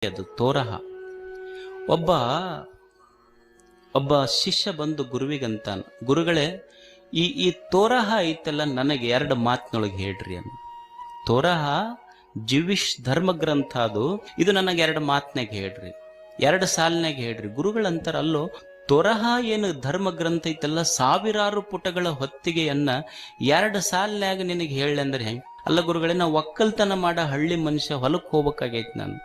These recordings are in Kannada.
ಅದು ತೋರಹ. ಒಬ್ಬ ಒಬ್ಬ ಶಿಷ್ಯ ಬಂದು ಗುರುವಿಗಂತಾನ, ಗುರುಗಳೇ ಈ ತೋರಹ ಐತಲ್ಲ ನನಗೆ 2 ಮಾತಿನೊಳಗೆ ಹೇಳ್ರಿ ಅನ್ನ. ತೋರಹ ಜಿವಿಶ್ ಧರ್ಮ ಗ್ರಂಥ ಅದು, ಇದು ನನಗೆ 2 ಮಾತಿನಾಗ ಹೇಳ್ರಿ, 2 ಸಾಲಿನಾಗ ಹೇಳ್ರಿ. ಗುರುಗಳಂತಾರ, ಅಲ್ಲೋ ತೋರಹ ಏನು ಧರ್ಮ ಗ್ರಂಥ ಐತಲ್ಲ, ಸಾವಿರಾರು ಪುಟಗಳ ಹೊತ್ತಿಗೆಯನ್ನ 2 ಸಾಲಿನಾಗ ನಿನಗೆ ಹೇಳಿ ಅಂದ್ರೆ ಹೆಂಗೆ? ಅಲ್ಲ ಗುರುಗಳೇ, ನಾವು ಒಕ್ಕಲ್ತನ ಮಾಡ ಹಳ್ಳಿ ಮನುಷ್ಯ, ಹೊಲಕ್ಕೆ ಹೋಗ್ಬೇಕಾಗೈತಿ ನಾನು,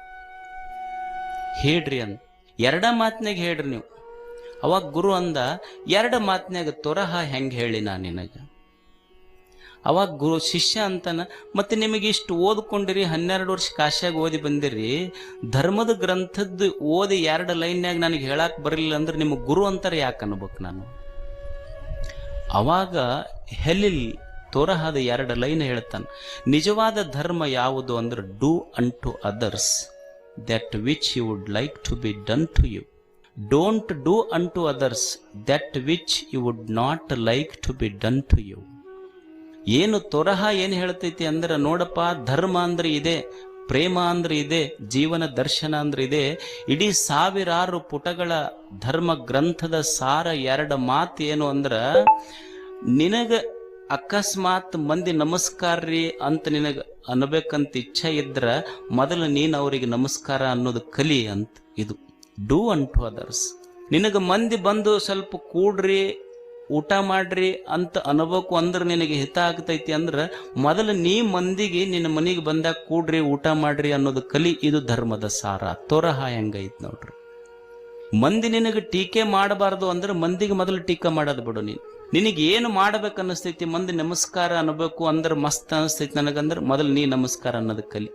ಹೇಳ್ರಿ ಅಂದ. 2 ಮಾತಿನಾಗ ಹೇಳ್ರಿ ನೀವು. ಅವಾಗ ಗುರು ಅಂದ, 2 ಮಾತಿನಾಗ ತೋರಹ ಹೆಂಗೆ ಹೇಳಿ ನಾ ನಿನಗೆ? ಅವಾಗ ಗುರು ಶಿಷ್ಯ ಅಂತಾನ, ಮತ್ತೆ ನಿಮಗೆ ಇಷ್ಟು ಓದ್ಕೊಂಡಿರಿ, 12 ವರ್ಷ ಕಾಶ್ಯಾಗ ಓದಿ ಬಂದಿರಿ, ಧರ್ಮದ ಗ್ರಂಥದ್ದು ಓದಿ 2 ಲೈನ್ಯಾಗ ನನಗೆ ಹೇಳಕ್ ಬರಲಿಲ್ಲ ಅಂದ್ರೆ ನಿಮಗೆ ಗುರು ಅಂತಾರೆ ಯಾಕೆ ಅನ್ಬೇಕು ನಾನು? ಅವಾಗ ಹೆಲಿಲ್ ತೋರಹದ 2 ಲೈನ್ ಹೇಳ್ತಾನೆ. ನಿಜವಾದ ಧರ್ಮ ಯಾವುದು ಅಂದ್ರೆ, do unto others that which you would like to be done to you, don't do unto others that which you would not like to be done to you. ಏನು ತೋರಹ ಏನು ಹೇಳ್ತೈತಿ ಅಂದ್ರೆ, ನೋಡಪ್ಪ, ಧರ್ಮ ಅಂದ್ರೆ ಇದೆ, ಪ್ರೇಮ ಅಂದ್ರೆ ಇದೆ, ಜೀವನ ದರ್ಶನ ಅಂದ್ರೆ ಇದೆ. ಇಡೀ ಸಾವಿರಾರು ಪುಟಗಳ ಧರ್ಮ ಗ್ರಂಥದ ಸಾರ 2 ಮಾತು ಏನು ಅಂದ್ರ, ನಿನಗ ಅಕಸ್ಮಾತ್ ಮಂದಿ ನಮಸ್ಕಾರ್ರಿ ಅಂತ ನಿನಗ ಅನ್ಬೇಕಂತ ಇಚ್ಛೆ ಇದ್ರ ಮೊದಲು ನೀನು ಅವರಿಗೆ ನಮಸ್ಕಾರ ಅನ್ನೋದು ಕಲಿ ಅಂತ. ಇದು ಡೂ ಅಂಟು ಅದರ್ಸ್. ನಿನಗ ಮಂದಿ ಬಂದು ಸ್ವಲ್ಪ ಕೂಡ್ರಿ, ಊಟ ಮಾಡ್ರಿ ಅಂತ ಅನ್ಬೇಕು ಅಂದ್ರೆ ನಿನಗೆ ಹಿತ ಆಗ್ತೈತಿ ಅಂದ್ರೆ ಮೊದಲು ನೀ ಮಂದಿಗೆ ನಿನ್ನ ಮನೆಗೆ ಬಂದಾಗ ಕೂಡ್ರಿ, ಊಟ ಮಾಡ್ರಿ ಅನ್ನೋದು ಕಲಿ. ಇದು ಧರ್ಮದ ಸಾರ. ತೋರಹ ಹೆಂಗೈತ್ ನೋಡ್ರಿ. ಮಂದಿ ನಿನಗೆ ಟೀಕೆ ಮಾಡಬಾರ್ದು ಅಂದ್ರೆ ಮಂದಿಗೆ ಮೊದಲು ಟೀಕೆ ಮಾಡೋದು ಬಿಡು. ನಿನಗೆ ಏನು ಮಾಡ್ಬೇಕು ಅನ್ನಿಸ್ತೈತಿ, ಮಂದಿ ನಮಸ್ಕಾರ ಅನ್ನಬೇಕು ಅಂದ್ರೆ ಮಸ್ತ್ ಅನಿಸ್ತೈತಿ ನನಗಂದ್ರೆ ಮೊದಲು ನೀ ನಮಸ್ಕಾರ ಅನ್ನೋದು ಕಲಿ.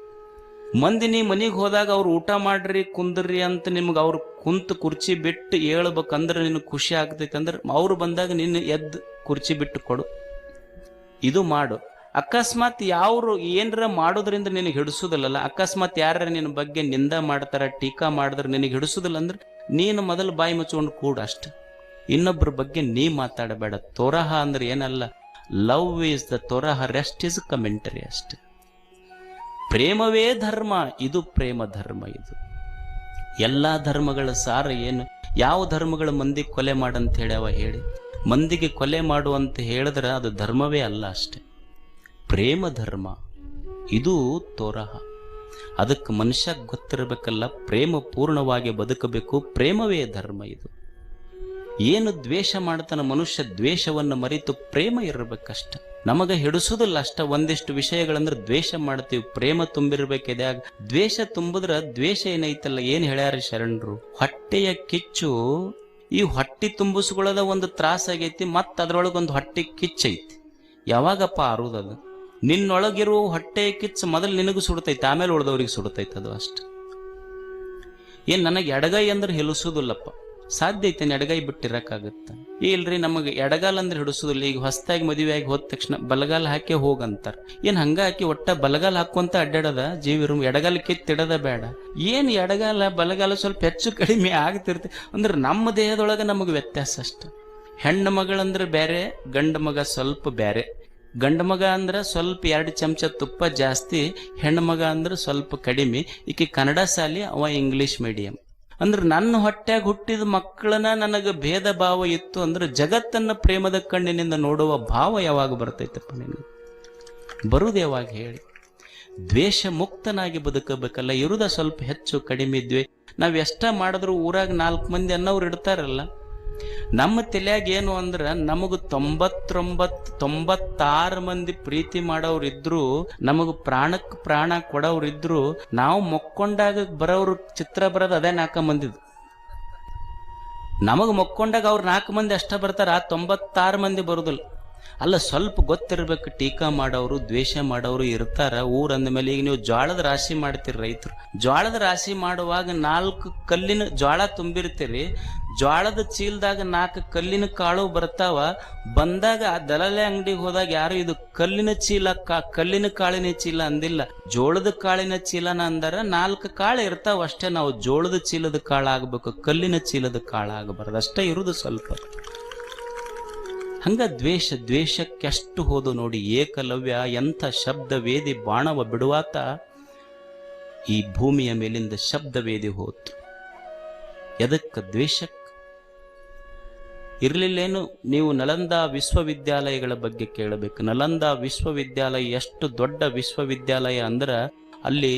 ಮಂದಿ ನೀ ಮನೆಗೆ ಹೋದಾಗ ಅವ್ರು ಊಟ ಮಾಡ್ರಿ ಕುಂದ್ರಿ ಅಂತ ನಿಮ್ಗೆ ಅವ್ರು ಕುಂತು ಕುರ್ಚಿ ಬಿಟ್ಟು ಹೇಳ್ಬೇಕಂದ್ರೆ ನಿನಗೆ ಖುಷಿ ಆಗ್ತೈತಿ ಅಂದ್ರೆ ಅವ್ರು ಬಂದಾಗ ನಿನ್ನ ಎದ್ದು ಕುರ್ಚಿ ಬಿಟ್ಟು ಕೊಡು. ಇದು ಮಾಡು. ಅಕಸ್ಮಾತ್ ಯಾವ್ರು ಏನರ ಮಾಡೋದ್ರಿಂದ ನಿನಗೆ ಹಿಡಿಸೋದಿಲ್ಲಲ್ಲ, ಅಕಸ್ಮಾತ್ ಯಾರ ನಿನ್ನ ಬಗ್ಗೆ ನಿಂದ ಮಾಡ್ತಾರ, ಟೀಕಾ ಮಾಡಿದ್ರೆ ನಿನಗೆ ಹಿಡಿಸೋದಿಲ್ಲ ಅಂದ್ರೆ ನೀನು ಮೊದಲು ಬಾಯಿ ಮುಚ್ಕೊಂಡು ಕೂಡ ಅಷ್ಟು. ಇನ್ನೊಬ್ಬರ ಬಗ್ಗೆ ನೀ ಮಾತಾಡಬೇಡ. ತೋರಹ ಅಂದ್ರೆ ಏನಲ್ಲ, love is the Torah, rest is commentary ಅಷ್ಟೆ. ಪ್ರೇಮವೇ ಧರ್ಮ, ಇದು ಪ್ರೇಮ ಧರ್ಮ. ಇದು ಎಲ್ಲಾ ಧರ್ಮಗಳ ಸಾರ ಏನು? ಯಾವ ಧರ್ಮಗಳ ಮಂದಿ ಕೊಲೆ ಮಾಡಂತ ಹೇಳ್ಯಾವ ಹೇಳಿ? ಮಂದಿಗೆ ಕೊಲೆ ಮಾಡುವಂತ ಹೇಳಿದ್ರೆ ಅದು ಧರ್ಮವೇ ಅಲ್ಲ ಅಷ್ಟೆ, ಪ್ರೇಮ ಧರ್ಮ. ಇದು ತೋರಹ. ಅದಕ್ಕೆ ಮನುಷ್ಯ ಗೊತ್ತಿರಬೇಕಲ್ಲ, ಪ್ರೇಮ ಪೂರ್ಣವಾಗಿ ಬದುಕಬೇಕು, ಪ್ರೇಮವೇ ಧರ್ಮ. ಇದು ಏನು ದ್ವೇಷ ಮಾಡ್ತಾನ ಮನುಷ್ಯ, ದ್ವೇಷವನ್ನು ಮರೆತು ಪ್ರೇಮ ಇರಬೇಕಷ್ಟ. ನಮಗೆ ಹಿಡಿಸೋದಿಲ್ಲ ಅಷ್ಟ ಒಂದಿಷ್ಟು ವಿಷಯಗಳಂದ್ರೆ ದ್ವೇಷ ಮಾಡ್ತೀವಿ, ಪ್ರೇಮ ತುಂಬಿರ್ಬೇಕಿದೆ. ದ್ವೇಷ ತುಂಬಿದ್ರ ದ್ವೇಷ ಏನೈತಲ್ಲ, ಏನ್ ಹೇಳ್ಯಾರ ಶರಣರು? ಹೊಟ್ಟೆಯ ಕಿಚ್ಚು, ಈ ಹೊಟ್ಟಿ ತುಂಬಿಸ್ಕೊಳ್ಳೋದ ಒಂದು ತ್ರಾಸ ಆಗೈತಿ, ಮತ್ತ ಅದ್ರೊಳಗೊಂದು ಹೊಟ್ಟೆ ಕಿಚ್ಚೈತಿ. ಯಾವಾಗಪ್ಪ ಆರುದದು? ನಿನ್ನೊಳಗಿರುವ ಹೊಟ್ಟೆಯ ಕಿಚ್ಚು ಮೊದಲು ನಿನಗೂ ಸುಡ್ತೈತಿ, ಆಮೇಲೆ ಉಳ್ದವ್ರಿಗೆ ಸುಡ್ತೈತಿ. ಅದು ಅಷ್ಟು. ಏನ್ ನನಗೆ ಎಡಗೈ ಅಂದ್ರೆ ಹಿಡಿಸೋದಿಲ್ಲಪ್ಪ, ಸಾಧ್ಯ ಐತೇನೆ ಎಡಗೈ ಬಿಟ್ಟಿರಕ್ಕಾಗತ್ತ? ಇಲ್ರಿ, ನಮಗೆ ಎಡಗಾಲ ಅಂದ್ರೆ ಹಿಡಿಸೋದಿಲ್ಲ. ಈಗ ಹೊಸದಾಗಿ ಮದುವೆ ಆಗಿ ಹೋದ ತಕ್ಷಣ ಬಲಗಾಲ ಹಾಕಿ ಹೋಗಂತಾರ. ಏನ್ ಹಂಗ ಹಾಕಿ ಒಟ್ಟ ಬಲಗಾಲ ಹಾಕುವಂತ ಅಡ್ಡಾಡದ ಜೀವಿರು? ಎಡಗಾಲ ಕಿತ್ತಿಡದ ಬೇಡ. ಏನ್ ಎಡಗಾಲ ಬಲಗಾಲ ಸ್ವಲ್ಪ ಹೆಚ್ಚು ಕಡಿಮೆ ಆಗ್ತಿರ್ತಿ ಅಂದ್ರೆ ನಮ್ಮ ದೇಹದೊಳಗೆ ನಮಗೆ ವ್ಯತ್ಯಾಸ ಅಷ್ಟ. ಹೆಣ್ಣು ಮಗಳಂದ್ರೆ ಬೇರೆ, ಗಂಡು ಮಗ ಸ್ವಲ್ಪ ಬೇರೆ. ಗಂಡು ಮಗ ಅಂದ್ರೆ ಸ್ವಲ್ಪ 2 ಚಮಚ ತುಪ್ಪ ಜಾಸ್ತಿ, ಹೆಣ್ಣು ಮಗ ಅಂದ್ರೆ ಸ್ವಲ್ಪ ಕಡಿಮೆ. ಈಕೆ ಕನ್ನಡ ಶಾಲೆ, ಅವ ಇಂಗ್ಲಿಷ್ ಮೀಡಿಯಂ. ಅಂದ್ರೆ ನನ್ನ ಹೊಟ್ಟ್ಯಾಗ ಹುಟ್ಟಿದ ಮಕ್ಕಳನ್ನ ನನಗೆ ಭೇದ ಭಾವ ಇತ್ತು ಅಂದ್ರೆ ಜಗತ್ತನ್ನ ಪ್ರೇಮದ ಕಣ್ಣಿನಿಂದ ನೋಡುವ ಭಾವ ಯಾವಾಗ ಬರ್ತೈತಪ್ಪ ನಿನಗೆ? ಬರುವುದು ಯಾವಾಗ ಹೇಳಿ? ದ್ವೇಷ ಮುಕ್ತನಾಗಿ ಬದುಕಬೇಕಲ್ಲ. ಇರುದ ಸ್ವಲ್ಪ ಹೆಚ್ಚು ಕಡಿಮೆ ದ್ವೇಷ. ನಾವ್ ಎಷ್ಟ ಮಾಡಿದ್ರು ಊರಾಗ 4 ಮಂದಿ ಅನ್ನೋರು ಇಡ್ತಾರಲ್ಲ. ನಮ್ಮ ತಲೆಯಾಗ ಏನು ಅಂದ್ರ, ನಮಗ 96 ಮಂದಿ ಪ್ರೀತಿ ಮಾಡೋರಿದ್ರು, ನಮಗ ಪ್ರಾಣಕ್ಕೆ ಪ್ರಾಣ ಕೊಡೋರಿದ್ರು, ನಾವು ಮೊಕ್ಕೊಂಡಾಗ ಬರೋರು ಚಿತ್ರ ಬರೋದು ಅದೇ 4 ಮಂದಿದು. ನಮಗ ಮೊಕ್ಕೊಂಡಾಗ ಅವ್ರು 4 ಮಂದಿ ಅಷ್ಟ ಬರ್ತಾರ, 96 ಮಂದಿ ಬರುದಿಲ್ಲ. ಅಲ್ಲ, ಸ್ವಲ್ಪ ಗೊತ್ತಿರ್ಬೇಕು. ಟೀಕಾ ಮಾಡೋರು, ದ್ವೇಷ ಮಾಡೋರು ಇರ್ತಾರ ಊರಂದ ಮೇಲೆ. ಈಗ ನೀವು ಜೋಳದ ರಾಶಿ ಮಾಡ್ತೀರಿ ರೈತರು. ಜೋಳದ ರಾಶಿ ಮಾಡುವಾಗ 4 ಕಲ್ಲಿನ ಜೋಳ ತುಂಬಿರ್ತೀರಿ. ಜೋಳದ ಚೀಲದಾಗ 4 ಕಲ್ಲಿನ ಕಾಳು ಬರ್ತಾವ. ಬಂದಾಗ ಆ ದಲಾಲೆ ಅಂಗಡಿಗೆ ಹೋದಾಗ ಯಾರು ಇದು ಕಲ್ಲಿನ ಚೀಲ, ಕಲ್ಲಿನ ಕಾಳಿನ ಚೀಲ ಅಂದಿಲ್ಲ, ಜೋಳದ ಕಾಳಿನ ಚೀಲನ ಅಂದಾರ. 4 ಕಾಳು ಇರ್ತಾವ ಅಷ್ಟೇ. ನಾವು ಜೋಳದ ಚೀಲದ ಕಾಳ ಆಗ್ಬೇಕು, ಕಲ್ಲಿನ ಚೀಲದ ಕಾಳ ಆಗಬಾರ್ದು. ಅಷ್ಟೇ ಇರುವುದು ಸ್ವಲ್ಪ. ಹಂಗ ದ್ವೇಷಕ್ಕೆಷ್ಟು ಹೋದು ನೋಡಿ. ಏಕಲವ್ಯ ಎಂಥ ಶಬ್ದ ವೇದಿ ಬಾಣವ ಬಿಡುವಾತ. ಈ ಭೂಮಿಯ ಮೇಲಿಂದ ಶಬ್ದವೇದಿ ಹೋತು. ಎದಕ್ಕೆ? ದ್ವೇಷಕ್ಕೆ. ಇರಲಿಲ್ಲೇನು? ನೀವು ನಲಂದಾ ವಿಶ್ವವಿದ್ಯಾಲಯಗಳ ಬಗ್ಗೆ ಕೇಳಬೇಕು. ನಲಂದಾ ವಿಶ್ವವಿದ್ಯಾಲಯ ಎಷ್ಟು ದೊಡ್ಡ ವಿಶ್ವವಿದ್ಯಾಲಯ ಅಂದ್ರೆ ಅಲ್ಲಿ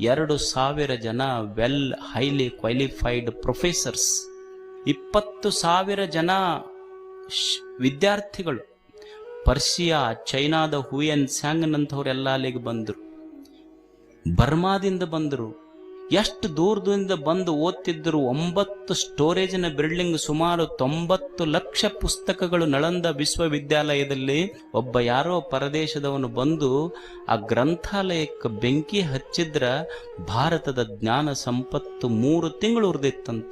2,000 ಜನ ಹೈಲಿ ಕ್ವಾಲಿಫೈಡ್ ಪ್ರೊಫೆಸರ್ಸ್, 20,000 ಜನ ವಿದ್ಯಾರ್ಥಿಗಳು. ಪರ್ಷಿಯಾ, ಚೈನಾದ ಹುಯೆನ್ ಸ್ಯಾಂಗ್ನಂಥವ್ರೆಲ್ಲ ಅಲ್ಲಿಗೆ ಬಂದರು. ಬರ್ಮಾದಿಂದ ಬಂದರು. ಎಷ್ಟು ದೂರದಿಂದ ಬಂದು ಓದ್ತಿದ್ದರು. 9 ಸ್ಟೋರೇಜಿನ ಬಿಲ್ಡಿಂಗ್, ಸುಮಾರು 90 ಲಕ್ಷ ಪುಸ್ತಕಗಳು ನಳಂದ ವಿಶ್ವವಿದ್ಯಾಲಯದಲ್ಲಿ. ಒಬ್ಬ ಯಾರೋ ಪರದೇಶದವನು ಬಂದು ಆ ಗ್ರಂಥಾಲಯಕ್ಕೆ ಬೆಂಕಿ ಹಚ್ಚಿದ್ರ ಭಾರತದ ಜ್ಞಾನ ಸಂಪತ್ತು 3 ತಿಂಗಳು ಉರಿದಿತ್ತಂತ.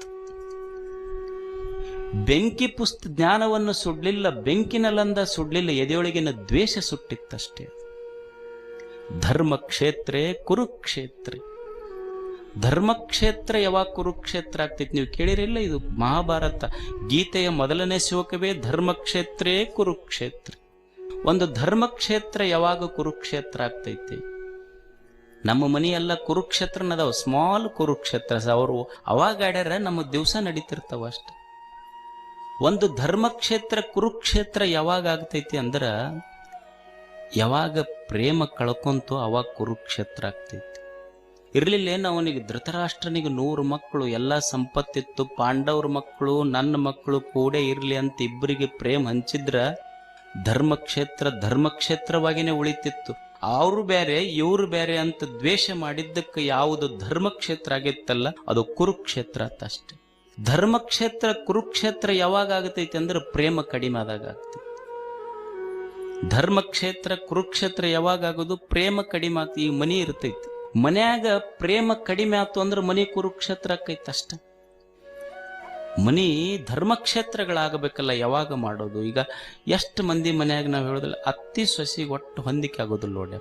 ಬೆಂಕಿ ಜ್ಞಾನವನ್ನು ಸುಡ್ಲಿಲ್ಲ, ಬೆಂಕಿ ನಲಂದ ಸುಡ್ಲಿಲ್ಲ, ಎದೆಯೊಳಗಿನ ದ್ವೇಷ ಸುಟ್ಟಿತ್ತಷ್ಟೇ. ಧರ್ಮಕ್ಷೇತ್ರ ಕುರುಕ್ಷೇತ್ರ. ಧರ್ಮಕ್ಷೇತ್ರ ಯಾವಾಗ ಕುರುಕ್ಷೇತ್ರ ಆಗ್ತೈತಿ ನೀವು ಕೇಳಿರಿಲ್ಲ? ಇದು ಮಹಾಭಾರತ ಗೀತೆಯ ಮೊದಲನೇ ಶ್ಲೋಕವೇ ಧರ್ಮಕ್ಷೇತ್ರೇ ಕುರುಕ್ಷೇತ್ರ. ಒಂದು ಧರ್ಮಕ್ಷೇತ್ರ ಯಾವಾಗ ಕುರುಕ್ಷೇತ್ರ ಆಗ್ತೈತಿ? ನಮ್ಮ ಮನೆಯೆಲ್ಲ ಕುರುಕ್ಷೇತ್ರನದಾವ, ಸ್ಮಾಲ್ ಕುರುಕ್ಷೇತ್ರ. ಅವರು ಅವಾಗ ಆಡ್ಯಾರ, ನಮ್ಮ ದಿವಸ ನಡೀತಿರ್ತಾವ ಅಷ್ಟೆ. ಒಂದು ಧರ್ಮಕ್ಷೇತ್ರ ಕುರುಕ್ಷೇತ್ರ ಯಾವಾಗ ಆಗ್ತೈತಿ ಅಂದ್ರ ಯಾವಾಗ ಪ್ರೇಮ ಕಳ್ಕೊಂತೋ ಅವಾಗ ಕುರುಕ್ಷೇತ್ರ ಆಗ್ತೈತಿ. ಇರ್ಲಿಲ್ಲೇನು? ಅವನಿಗೆ ಧೃತರಾಷ್ಟ್ರನಿಗೆ 100 ಮಕ್ಕಳು, ಎಲ್ಲ ಸಂಪತ್ತಿತ್ತು, ಪಾಂಡವ್ರ ಮಕ್ಕಳು ನನ್ನ ಮಕ್ಕಳು ಕೂಡ ಇರ್ಲಿ ಅಂತ ಇಬ್ಬರಿಗೆ ಪ್ರೇಮ ಹಂಚಿದ್ರ ಧರ್ಮಕ್ಷೇತ್ರವಾಗಿನೇ ಉಳಿತಿತ್ತು. ಅವರು ಬೇರೆ ಇವರು ಬೇರೆ ಅಂತ ದ್ವೇಷ ಮಾಡಿದ್ದಕ್ಕೆ ಯಾವುದು ಧರ್ಮಕ್ಷೇತ್ರ ಆಗಿತ್ತಲ್ಲ ಅದು ಕುರುಕ್ಷೇತ್ರ ಅಂತ ಅಷ್ಟೆ. ಧರ್ಮಕ್ಷೇತ್ರ ಕುರುಕ್ಷೇತ್ರ ಯಾವಾಗ ಆಗತೈತಿ ಅಂದ್ರೆ ಪ್ರೇಮ ಕಡಿಮೆ ಆದಾಗ ಆಗ್ತೈತಿ. ಧರ್ಮಕ್ಷೇತ್ರ ಕುರುಕ್ಷೇತ್ರ ಯಾವಾಗ ಆಗೋದು? ಪ್ರೇಮ ಕಡಿಮೆ ಆಗ್ತೈತಿ. ಈಗ ಮನಿ ಇರ್ತೈತಿ, ಮನ್ಯಾಗ ಪ್ರೇಮ ಕಡಿಮೆ ಆಯ್ತು ಅಂದ್ರೆ ಮನಿ ಕುರುಕ್ಷೇತ್ರ ಆಕೈತಿ ಅಷ್ಟ. ಮನಿ ಧರ್ಮಕ್ಷೇತ್ರಗಳಾಗಬೇಕಲ್ಲ, ಯಾವಾಗ ಮಾಡೋದು? ಈಗ ಎಷ್ಟು ಮಂದಿ ಮನ್ಯಾಗ ನಾವು ಹೇಳೋದಿಲ್ಲ, ಅತ್ತಿ ಸೊಸಿ ಒಟ್ಟು ಹೊಂದಿಕೆ ಆಗೋದಿಲ್ಲ ನೋಡಿ.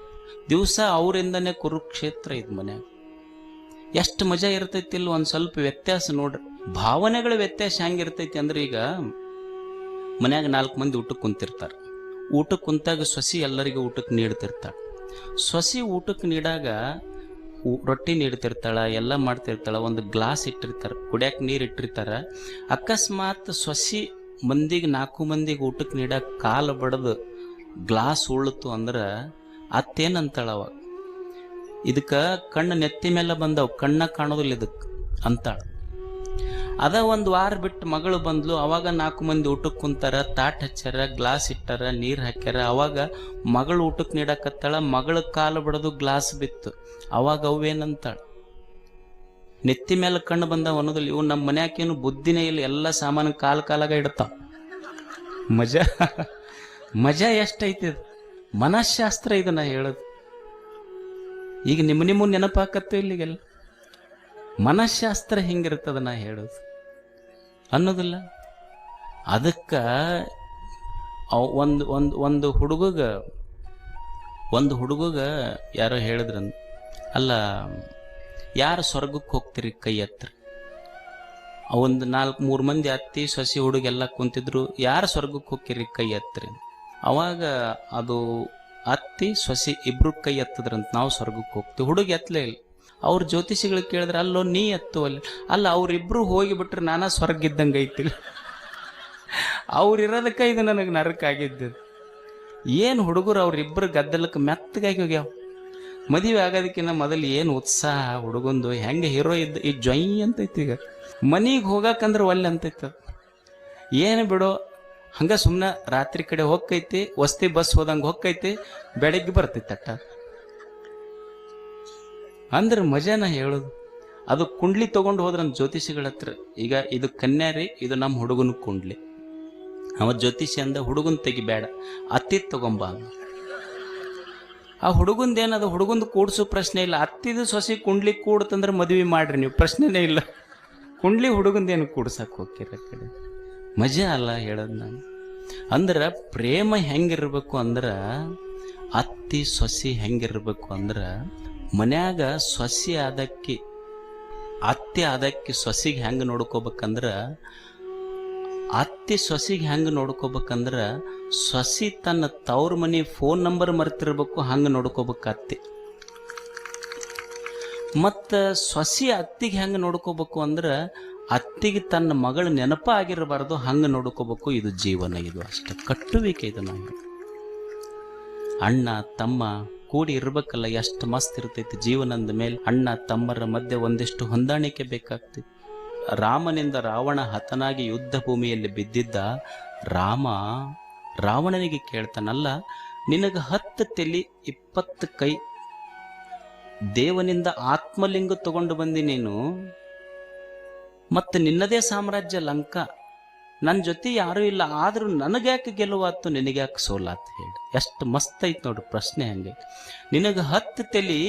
ದಿವಸ ಅವರಿಂದನೇ ಕುರುಕ್ಷೇತ್ರ ಇದು ಮನ್ಯಾಗ. ಎಷ್ಟು ಮಜಾ ಇರ್ತೈತಿ ಇಲ್ಲ? ಒಂದ್ ಸ್ವಲ್ಪ ವ್ಯತ್ಯಾಸ ನೋಡ್ರಿ. ಭಾವನೆಗಳ ವ್ಯತ್ಯಾಸ ಹೆಂಗಿರ್ತೈತಿ ಅಂದ್ರೆ, ಈಗ ಮನ್ಯಾಗ 4 ಮಂದಿ ಊಟಕ್ಕೆ ಕುಂತಿರ್ತಾರೆ. ಊಟಕ್ಕೆ ಕುಂತಾಗ ಸೊಸಿ ಎಲ್ಲರಿಗೂ ಊಟಕ್ಕೆ ನೀಡ್ತಿರ್ತಾಳೆ. ಸೊಸಿ ಊಟಕ್ಕೆ ನೀಡಾಗ ರೊಟ್ಟಿ ನೀಡ್ತಿರ್ತಾಳ, ಎಲ್ಲ ಮಾಡ್ತಿರ್ತಾಳ, ಒಂದು ಗ್ಲಾಸ್ ಇಟ್ಟಿರ್ತಾರೆ, ಕುಡಿಯಕ್ಕೆ ನೀರು ಇಟ್ಟಿರ್ತಾರ. ಅಕಸ್ಮಾತ್ ಸೊಸಿ 4 ಮಂದಿಗೆ ಊಟಕ್ಕೆ ನೀಡಾಕ ಕಾಲು ಬಡದು ಗ್ಲಾಸ್ ಉಳ್ತು ಅಂದ್ರೆ ಅತ್ತೇನಂತಾಳ ಅವಾಗ? ಇದಕ್ಕೆ ಕಣ್ಣು ನೆತ್ತಿ ಮೇಲೆ ಬಂದವು, ಕಣ್ಣ ಕಾಣೋದಿಲ್ಲ ಇದಕ್ಕೆ ಅಂತಾಳ. ಅದ 1 ವಾರ ಬಿಟ್ಟು ಮಗಳು ಬಂದ್ಲು, ಅವಾಗ 4 ಮಂದಿ ಊಟಕ್ಕೆ ಕುಂತಾರ, ತಾಟ್ ಹಚ್ಚಾರ, ಗ್ಲಾಸ್ ಇಟ್ಟಾರ, ನೀರು ಹಾಕ್ಯಾರ. ಅವಾಗ ಮಗಳು ಊಟಕ್ಕೆ ನೀಡಕತ್ತಾಳ, ಮಗಳ ಕಾಲು ಬಡದು ಗ್ಲಾಸ್ ಬಿತ್ತು. ಅವಾಗ ಅವೇನಂತಾಳ? ನೆತ್ತಿ ಮೇಲೆ ಕಣ್ಣು ಬಂದವ ಅನ್ನೋದಿಲ್ಲ. ಇವು ನಮ್ಮ ಮನ್ಯಾಕೇನು ಬುದ್ಧಿನೇ ಇಲ್ಲ, ಎಲ್ಲ ಸಾಮಾನು ಕಾಲಾಗ ಇಡ್ತಾವ. ಮಜಾ ಎಷ್ಟೈತಿ? ಮನಃಶಾಸ್ತ್ರ ಇದನ್ನ ಹೇಳೋದು. ಈಗ ನಿಮ್ಮ ನೆನಪಾಕತ್ತೋ ಇಲ್ಲಿಗೆಲ್ಲ ಮನಃಶಾಸ್ತ್ರ ಹೆಂಗಿರ್ತದ ನಾ ಹೇಳೋದು ಅನ್ನೋದಿಲ್ಲ. ಅದಕ್ಕ ಒಂದು ಹುಡುಗಗ ಯಾರೋ ಹೇಳಿದ್ರಂತ, ಅಲ್ಲ ಯಾರು ಸ್ವರ್ಗಕ್ಕೆ ಹೋಗ್ತೀರಿ ಕೈ ಹತ್ರ? ಒಂದು 3 ಮಂದಿ ಅತ್ತಿ ಸೊಸಿ ಹುಡುಗೆಲ್ಲ ಕುಂತಿದ್ರು, ಯಾರು ಸ್ವರ್ಗಕ್ಕೆ ಹೋಗ್ತೀರಿ ಕೈ ಹತ್ರ? ಅವಾಗ ಅದು ಅತ್ತಿ ಸೊಸಿ ಇಬ್ರು ಕೈ ಎತ್ತದ್ರಂತ, ನಾವು ಸ್ವರ್ಗಕ್ಕೆ ಹೋಗ್ತೀವಿ. ಹುಡುಗಿ ಎತ್ತಲೇ ಇಲ್ಲ. ಅವ್ರ ಜ್ಯೋತಿಷಿಗಳಿಗೆ ಕೇಳಿದ್ರೆ, ಅಲ್ಲೋ ನೀ ಎತ್ತು ಅಲ್ಲಿ. ಅಲ್ಲ, ಅವ್ರಿಬ್ರು ಹೋಗಿಬಿಟ್ರೆ ನಾನಾ ಸ್ವರ್ಗ ಇದ್ದಂಗೆ ಐತಿಲ್ಲ. ಅವ್ರಿರೋದಕ್ಕೆ ಇದು ನನಗೆ ನರಕ ಆಗಿದ್ದು. ಏನು ಹುಡುಗರು ಅವ್ರಿಬ್ಬರು ಗದ್ದಲಕ್ಕೆ ಮೆತ್ತಗಾಗಿ ಹೋಗ್ಯಾವ. ಮದುವೆ ಆಗೋದಕ್ಕಿಂತ ಮೊದಲು ಏನು ಉತ್ಸಾಹ ಹುಡುಗಂದು, ಹೆಂಗೆ ಹೀರೋ ಇದ್ದ ಈ ಜೊಯ್ ಅಂತೈತಿ. ಈಗ ಮನಿಗೆ ಹೋಗಕ್ಕಂದ್ರೆ ಒಲ್ಲೆ ಅಂತೈತ. ಏನು ಬಿಡೋ, ಹಂಗ ಸುಮ್ಮನೆ ರಾತ್ರಿ ಕಡೆ ಹೋಗ್ತೈತಿ, ವಸ್ತಿ ಬಸ್ ಹೋದಂಗೆ ಹೋಗ್ತೈತಿ, ಬೆಳಗ್ಗೆ ಬರ್ತೈತಿ ಅಟ್ಟ. ಅಂದ್ರೆ ಮಜಾನ ಹೇಳೋದು. ಅದು ಕುಂಡ್ಲಿ ತಗೊಂಡು ಹೋದ್ರಂತ ಜ್ಯೋತಿಷಿಗಳ ಹತ್ರ. ಈಗ ಇದು ಕನ್ಯಾರಿ, ಇದು ನಮ್ಮ ಹುಡುಗನ ಕುಂಡ್ಲಿ. ಅವ ಜ್ಯೋತಿಷಿ ಅಂದ, ಹುಡುಗನ್ ತೆಗಿಬೇಡ, ಅತ್ತಿದ್ ತಗೊಂಬ. ಆ ಹುಡುಗಂದೇನದು, ಹುಡುಗಂದು ಕೂಡ್ಸೋ ಪ್ರಶ್ನೆ ಇಲ್ಲ. ಅತ್ತಿದು ಸೊಸಿ ಕುಂಡ್ಲಿ ಕೂಡ್ತಂದ್ರೆ ಮದುವೆ ಮಾಡ್ರಿ ನೀವು, ಪ್ರಶ್ನೆನೇ ಇಲ್ಲ. ಕುಂಡ್ಲಿ ಹುಡುಗಂದೇನು ಕೂಡ್ಸಕ್ ಹೋಗ್ತಿರ ಕಡೆ. ಮಜಾ ಅಲ್ಲ ಹೇಳೋದು ನಾನು. ಅಂದ್ರೆ ಪ್ರೇಮ ಹೆಂಗಿರ್ಬೇಕು ಅಂದ್ರೆ, ಅತ್ತಿ ಸೊಸಿ ಹೆಂಗಿರ್ಬೇಕು ಅಂದ್ರೆ, ಮನ್ಯಾಗ ಸೊಸಿ ಆದಕ್ಕೆ ಅತ್ತೆ ಆದಕ್ಕೆ ಸೊಸಿಗೆ ಹೆಂಗೆ ನೋಡ್ಕೋಬೇಕಂದ್ರ, ಅತ್ತೆ ಸೊಸಿಗೆ ಹೆಂಗೆ ನೋಡ್ಕೋಬೇಕಂದ್ರ, ಸೊಸಿ ತನ್ನ ತವ್ರ ಮನೆ ಫೋನ್ ನಂಬರ್ ಮರ್ತಿರ್ಬೇಕು, ಹಂಗೆ ನೋಡ್ಕೋಬೇಕು ಅತ್ತೆ. ಮತ್ತು ಸೊಸಿ ಅತ್ತಿಗೆ ಹೆಂಗೆ ನೋಡ್ಕೋಬೇಕು ಅಂದ್ರೆ ಅತ್ತಿಗೆ ತನ್ನ ಮಗಳ ನೆನಪ ಆಗಿರಬಾರ್ದು, ಹಂಗೆ ನೋಡ್ಕೋಬೇಕು. ಇದು ಜೀವನ, ಇದು ಅಷ್ಟೇ ಕಟ್ಟುವಿಕೆ. ಇದು ನಾವು ಅಣ್ಣ ತಮ್ಮ ಕೂಡಿ ಇರ್ಬೇಕಲ್ಲ, ಎಷ್ಟು ಮಸ್ತ್ ಇರ್ತೈತಿ ಜೀವನ ಅಂದ ಮೇಲೆ. ಅಣ್ಣ ತಮ್ಮರ ಮಧ್ಯೆ ಒಂದಿಷ್ಟು ಹೊಂದಾಣಿಕೆ ಬೇಕಾಗ್ತೈತಿ. ರಾಮನಿಂದ ರಾವಣ ಹತನಾಗಿ ಯುದ್ಧ ಭೂಮಿಯಲ್ಲಿ ಬಿದ್ದಿದ್ದ ರಾಮ ರಾವಣನಿಗೆ ಕೇಳ್ತಾನಲ್ಲ, ನಿನಗೆ 10 ತಲೆ 20 ಕೈ ದೇವನಿಂದ ಆತ್ಮಲಿಂಗ ತಗೊಂಡು ಬಂದಿ ನೀನು, ಮತ್ತು ನಿನ್ನದೇ ಸಾಮ್ರಾಜ್ಯ ಲಂಕ, ನನ್ನ ಜೊತೆ ಯಾರೂ ಇಲ್ಲ, ಆದರೂ ನನಗ್ಯಾಕೆ ಗೆಲುವಾತು ನಿನಗ್ಯಾಕೆ ಸೋಲಾತು ಹೇಳಿ. ಎಷ್ಟು ಮಸ್ತ್ ಐತೆ ನೋಡ್ರಿ ಪ್ರಶ್ನೆ. ಹಂಗೆ ನಿನಗೆ 10 ತಲೆ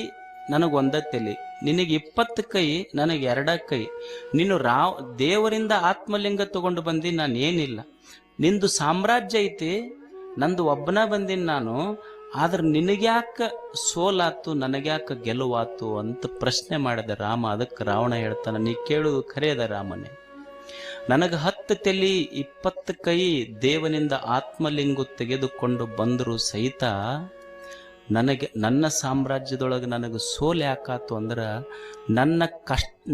ನನಗೆ 1 ತಲೆ, ನಿನಗೆ 20 ಕೈ ನನಗೆ 2 ಕೈ, ನೀನು ದೇವರಿಂದ ಆತ್ಮಲಿಂಗ ತಗೊಂಡು ಬಂದಿ, ನಾನು ಏನಿಲ್ಲ, ನಿಂದು ಸಾಮ್ರಾಜ್ಯ ಐತಿ, ನಂದು ಒಬ್ಬನ ಬಂದೀನಿ ನಾನು, ಆದ್ರೆ ನಿನಗ್ಯಾಕೆ ಸೋಲಾತು ನನಗ್ಯಾಕೆ ಗೆಲುವಾತು ಅಂತ ಪ್ರಶ್ನೆ ಮಾಡಿದ ರಾಮ. ಅದಕ್ಕೆ ರಾವಣ ಹೇಳ್ತಾನೆ, ನೀ ಕೇಳುವುದು ಖರೆಯದ ರಾಮನೇ, ನನಗೆ 10 ತಲೆ 20 ಕೈ ದೇವನಿಂದ ಆತ್ಮಲಿಂಗು ತೆಗೆದುಕೊಂಡು ಬಂದರೂ ಸಹಿತ ನನ್ನ ಸಾಮ್ರಾಜ್ಯದೊಳಗೆ ನನಗೆ ಸೋಲೆ ಯಾಕಾತು ಅಂದ್ರೆ,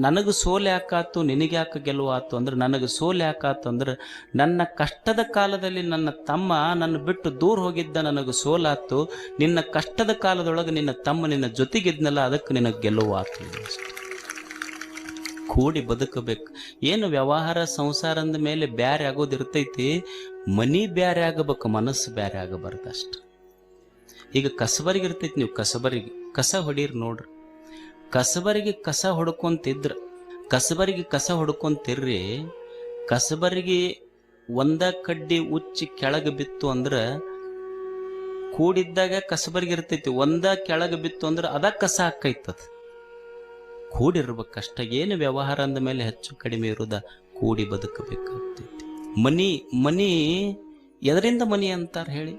ನನಗೆ ಸೋಲೆ ಯಾಕಾತು ನಿನಗೆ ಯಾಕೆ ಗೆಲುವಾತು ಅಂದ್ರೆ, ನನಗೆ ಸೋಲೆ ಯಾಕಾತು ಅಂದ್ರೆ ನನ್ನ ಕಷ್ಟದ ಕಾಲದಲ್ಲಿ ನನ್ನ ತಮ್ಮ ನನ್ನ ಬಿಟ್ಟು ದೂರ ಹೋಗಿದ್ದ, ನನಗೆ ಸೋಲಾತು. ನಿನ್ನ ಕಷ್ಟದ ಕಾಲದೊಳಗೆ ನಿನ್ನ ತಮ್ಮ ನಿನ್ನ ಜೊತೆಗಿದ್ನಲ್ಲ, ಅದಕ್ಕೆ ನಿನಗೆ ಗೆಲುವಾತು. ಕೂಡಿ ಬದುಕಬೇಕು. ಏನು ವ್ಯವಹಾರ ಸಂಸಾರ ಅಂದ ಮೇಲೆ ಬ್ಯಾರೆ ಆಗೋದಿರ್ತೈತಿ, ಮನಿ ಬ್ಯಾರೆ ಆಗಬೇಕು, ಮನಸ್ಸು ಬ್ಯಾರೆ ಆಗಬಾರ್ದು ಅಷ್ಟು. ಈಗ ಕಸಬರಿಗೆ ಇರ್ತೈತಿ, ನೀವು ಕಸಬರಿಗೆ ಕಸ ಹೊಡೀರಿ ನೋಡ್ರಿ, ಕಸಬರಿಗೆ ಕಸ ಹೊಡ್ಕೊಂತಿದ್ರ, ಕಸಬರಿಗೆ ಕಸ ಹೊಡ್ಕೊಂತಿರ್ರಿ, ಕಸಬರಿಗೆ ಒಂದ ಕಡ್ಡಿ ಉಚ್ಚಿ ಕೆಳಗೆ ಬಿತ್ತು ಅಂದ್ರೆ ಕೂಡಿದ್ದಾಗ ಕಸಬರಿಗೆ ಇರ್ತೈತಿ, ಒಂದ ಕೆಳಗೆ ಬಿತ್ತು ಅಂದ್ರೆ ಅದ ಕಸ ಹಾಕೈತದ. ಕೂಡಿರ್ಬೇಕಷ್ಟ. ಏನು ವ್ಯವಹಾರ ಅಂದ ಮೇಲೆ ಹೆಚ್ಚು ಕಡಿಮೆ ಇರುವುದ, ಕೂಡಿ ಬದುಕಬೇಕಾಗ್ತೈತಿ. ಮನಿ ಎದರಿಂದ ಮನಿ ಅಂತಾರೆ ಹೇಳಿ?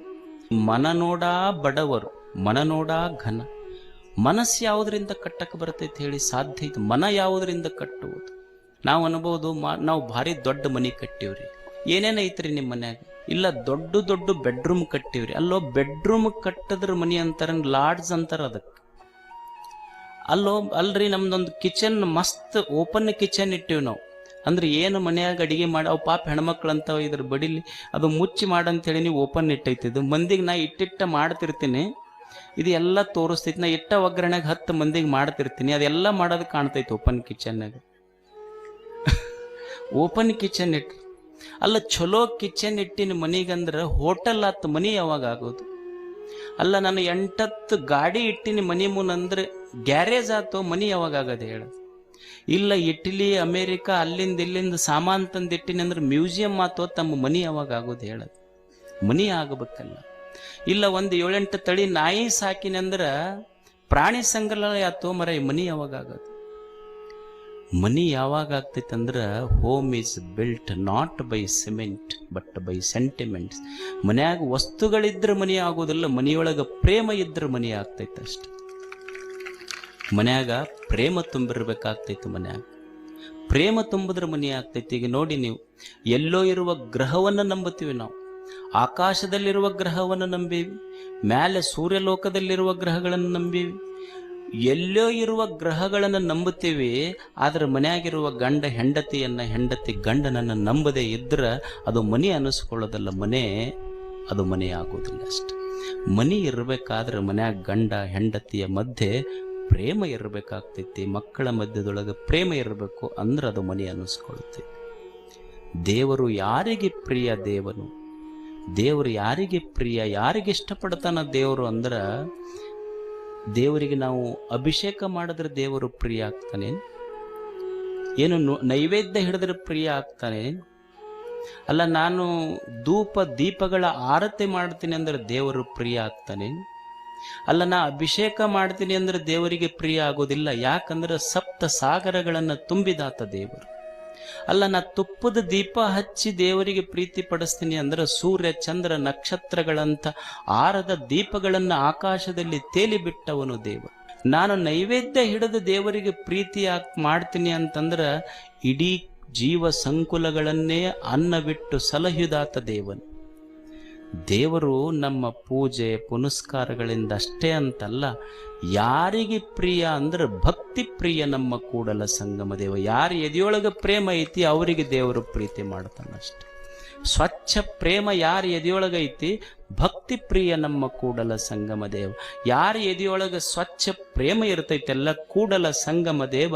ಮನ ನೋಡ ಬಡವರು, ಮನ ನೋಡ ಘನ. ಮನಸ್ಸು ಯಾವುದರಿಂದ ಕಟ್ಟಕ್ಕೆ ಬರ್ತೈತಿ ಹೇಳಿ? ಸಾಧ್ಯ ಐತಿ. ಮನ ಯಾವುದರಿಂದ ಕಟ್ಟುವುದು? ನಾವು ಅನ್ಬೋದು, ನಾವು ಭಾರಿ ದೊಡ್ಡ ಮನಿ ಕಟ್ಟಿವ್ರಿ. ಏನೇನೈತ್ರಿ ನಿಮ್ಮ ಮನ್ಯಾಗ? ಇಲ್ಲ, ದೊಡ್ಡ ದೊಡ್ಡ ಬೆಡ್ರೂಮ್ ಕಟ್ಟಿವ್ರಿ. ಅಲ್ಲೋ ಬೆಡ್ರೂಮ್ ಕಟ್ಟದ್ರ ಮನಿ ಅಂತಾರ, ಲಾಡ್ಜ್ ಅಂತಾರ ಅದಕ್ಕೆ. ಅಲ್ರಿ ನಮ್ದೊಂದು ಕಿಚನ್ ಮಸ್ತ್ ಓಪನ್ ಕಿಚನ್ ಇಟ್ಟಿವಿ ನಾವು. ಅಂದ್ರೆ ಏನು ಮನ್ಯಾಗ ಅಡಿಗೆ ಮಾಡಿ ಅವು ಪಾಪ ಹೆಣ್ಮಕ್ಳು ಅಂತ ಇದ್ರ ಬಡಿಲಿ ಅದು ಮುಚ್ಚಿ ಮಾಡಂತೇಳಿ ನೀವು ಓಪನ್ ಇಟ್ಟೈತಿದ್ದು. ಮಂದಿಗೆ ನಾ ಇಟ್ಟಿಟ್ಟ ಮಾಡ್ತಿರ್ತೀನಿ, ಇದು ಎಲ್ಲ ತೋರಿಸ್ತೈತಿ. ನಾ ಇಟ್ಟ ಒಗ್ಗರಣೆಗೆ 10 ಮಂದಿಗೆ ಮಾಡ್ತಿರ್ತೀನಿ, ಅದೆಲ್ಲ ಮಾಡೋದು ಕಾಣ್ತೈತಿ ಓಪನ್ ಕಿಚನ್ನಾಗ. ಓಪನ್ ಕಿಚನ್ ಇಟ್ಟು ಅಲ್ಲ, ಚಲೋ ಕಿಚನ್ ಇಟ್ಟಿನ ಮನಿಗಂದ್ರೆ ಹೋಟೆಲ್ ಆತು, ಮನಿ ಯಾವಾಗ ಆಗೋದು? ಅಲ್ಲ, ನಾನು 8 ಗಾಡಿ ಇಟ್ಟಿನಿ ಮನಿ ಮುನ್ನಂದ್ರೆ ಗ್ಯಾರೇಜ್ ಆತೋ, ಮನಿ ಯಾವಾಗ ಆಗದೆ ಹೇಳ? ಇಲ್ಲ, ಇಟಲಿ ಅಮೇರಿಕಾ ಅಲ್ಲಿಂದ ಇಲ್ಲಿಂದ ಸಾಮಾನು ತಂದು ಇಟ್ಟಿನಿ ಅಂದ್ರೆ ಮ್ಯೂಸಿಯಂ ಆತೋ, ತಮ್ಮ ಮನಿ ಯಾವಾಗ ಆಗೋದು ಹೇಳದು? ಮನಿ ಆಗಬೇಕಲ್ಲ. ಇಲ್ಲ, ಒಂದು 7-8 ತಳಿ ನಾಯಿ ಸಾಕಿನಿ ಅಂದ್ರೆ ಪ್ರಾಣಿ ಸಂಗ್ರಹಾಲಯ ಆತೋ ಮರ, ಮನಿ ಯಾವಾಗ ಆಗೋದು? ಮನಿ ಯಾವಾಗ ಆಗ್ತೈತೆ ಅಂದ್ರೆ, home is built not by cement but by sentiments. ಮನ್ಯಾಗ ವಸ್ತುಗಳಿದ್ರೆ ಮನಿ ಆಗೋದಿಲ್ಲ, ಮನಿಯೊಳಗೆ ಪ್ರೇಮ ಇದ್ರೆ ಮನಿ ಆಗ್ತೈತೆ ಅಷ್ಟೆ. ಮನ್ಯಾಗ ಪ್ರೇಮ ತುಂಬಿರ್ಬೇಕಾಗ್ತೈತಿ. ಮನ್ಯಾಗ ಪ್ರೇಮ ತುಂಬಿದ್ರೆ ಮನಿ ಆಗ್ತೈತಿ. ಈಗ ನೋಡಿ, ನೀವು ಎಲ್ಲೋ ಇರುವ ಗ್ರಹವನ್ನು ನಂಬುತ್ತೀವಿ ನಾವು, ಆಕಾಶದಲ್ಲಿರುವ ಗ್ರಹವನ್ನು ನಂಬೀವಿ, ಮೇಲೆ ಸೂರ್ಯಲೋಕದಲ್ಲಿರುವ ಗ್ರಹಗಳನ್ನು ನಂಬೀವಿ, ಎಲ್ಲೋ ಇರುವ ಗ್ರಹಗಳನ್ನು ನಂಬುತ್ತೀವಿ. ಆದ್ರೆ ಮನೆಯಾಗಿರುವ ಗಂಡ ಹೆಂಡತಿಯನ್ನ, ಹೆಂಡತಿ ಗಂಡನನ್ನು ನಂಬದೇ ಇದ್ರೆ ಅದು ಮನೆ ಅನ್ನಿಸ್ಕೊಳ್ಳೋದಲ್ಲ, ಅದು ಮನೆ ಆಗೋದಿಲ್ಲ ಅಷ್ಟೆ. ಮನೆ ಇರಬೇಕಾದ್ರೆ ಮನ್ಯಾಗ ಗಂಡ ಹೆಂಡತಿಯ ಮಧ್ಯೆ ಪ್ರೇಮ ಇರಬೇಕಾಗ್ತೈತಿ. ಮಕ್ಕಳ ಮಧ್ಯದೊಳಗೆ ಪ್ರೇಮ ಇರಬೇಕು, ಅಂದ್ರೆ ಅದು ಮನೆ ಅನ್ನಿಸ್ಕೊಳ್ಳುತ್ತೆ. ದೇವರು ಯಾರಿಗೆ ಪ್ರಿಯ? ದೇವರು ಯಾರಿಗೆ ಪ್ರಿಯ, ಯಾರಿಗೆ ಇಷ್ಟಪಡ್ತಾನ ದೇವರು ಅಂದ್ರೆ, ದೇವರಿಗೆ ನಾವು ಅಭಿಷೇಕ ಮಾಡಿದ್ರೆ ದೇವರು ಪ್ರಿಯ ಆಗ್ತಾನೆ? ಏನು ನೈವೇದ್ಯ ಹಿಡಿದ್ರೆ ಪ್ರಿಯ ಆಗ್ತಾನೆ? ಅಲ್ಲ, ನಾನು ದೀಪಗಳ ಆರತಿ ಮಾಡ್ತೀನಿ ಅಂದ್ರೆ ದೇವರು ಪ್ರಿಯ ಆಗ್ತಾನೆ? ಅಲ್ಲ, ನಾ ಅಭಿಷೇಕ ಮಾಡ್ತೀನಿ ಅಂದ್ರೆ ದೇವರಿಗೆ ಪ್ರಿಯ ಆಗೋದಿಲ್ಲ. ಯಾಕಂದ್ರೆ 7 ಸಾಗರಗಳನ್ನು ತುಂಬಿದಾತ ದೇವರು. ಅಲ್ಲ, ನಾ ತುಪ್ಪದ ದೀಪ ಹಚ್ಚಿ ದೇವರಿಗೆ ಪ್ರೀತಿ ಪಡಿಸ್ತೀನಿ ಅಂದ್ರೆ ಸೂರ್ಯ ಚಂದ್ರ ನಕ್ಷತ್ರಗಳಂತ ಆರದ ದೀಪಗಳನ್ನು ಆಕಾಶದಲ್ಲಿ ತೇಲಿಬಿಟ್ಟವನು ದೇವರು. ನಾನು ನೈವೇದ್ಯ ಹಿಡಿದು ದೇವರಿಗೆ ಪ್ರೀತಿ ಮಾಡ್ತೀನಿ ಅಂತಂದ್ರೆ ಇಡೀ ಜೀವ ಸಂಕುಲಗಳನ್ನೇ ಅನ್ನ ಬಿಟ್ಟು ಸಲಹಿದಾತ ದೇವನು. ದೇವರು ನಮ್ಮ ಪೂಜೆ ಪುನಸ್ಕಾರಗಳಿಂದ ಅಷ್ಟೇ ಅಂತಲ್ಲ, ಯಾರಿಗೆ ಪ್ರಿಯ ಅಂದ್ರೆ ಭಕ್ತಿ ಪ್ರಿಯ ನಮ್ಮ ಕೂಡಲ ಸಂಗಮ ದೇವ. ಯಾರ ಎದೆಯೊಳಗೆ ಪ್ರೇಮ ಐತಿ ಅವರಿಗೆ ದೇವರು ಪ್ರೀತಿ ಮಾಡ್ತಾನಷ್ಟೆ. ಸ್ವಚ್ಛ ಪ್ರೇಮ ಯಾರ ಎದೆಯೊಳಗೈತಿ, ಭಕ್ತಿ ಪ್ರಿಯ ನಮ್ಮ ಕೂಡಲ ಸಂಗಮ ದೇವ. ಯಾರ ಎದೆಯೊಳಗೆ ಸ್ವಚ್ಛ ಪ್ರೇಮ ಇರ್ತೈತೆಲ್ಲ ಕೂಡಲ ಸಂಗಮ ದೇವ